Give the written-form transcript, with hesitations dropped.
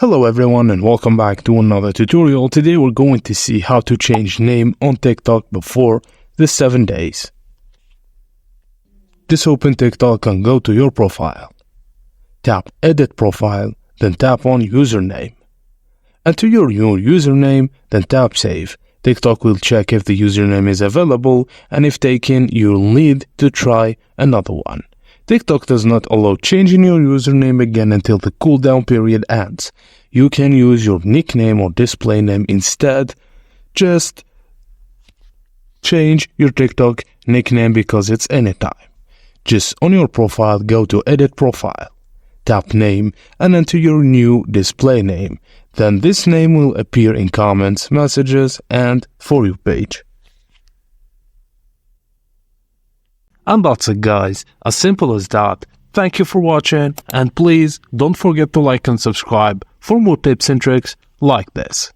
Hello everyone and welcome back to another tutorial. Today we're going to see how to change name on TikTok before the 7 days. Just open TikTok and go to your profile. Tap edit profile, then tap on username. Enter your new username, then tap save. TikTok will check if the username is available, and if taken, you'll need to try another one. TikTok does not allow changing your username again until the cooldown period ends. You can use your nickname or display name instead. Just change your TikTok nickname because it's anytime. Just on your profile, go to edit profile. Tap name and enter your new display name. Then this name will appear in comments, messages, and For You page. And that's it, guys. As simple as that. Thank you for watching, and please don't forget to like and subscribe for more tips and tricks like this.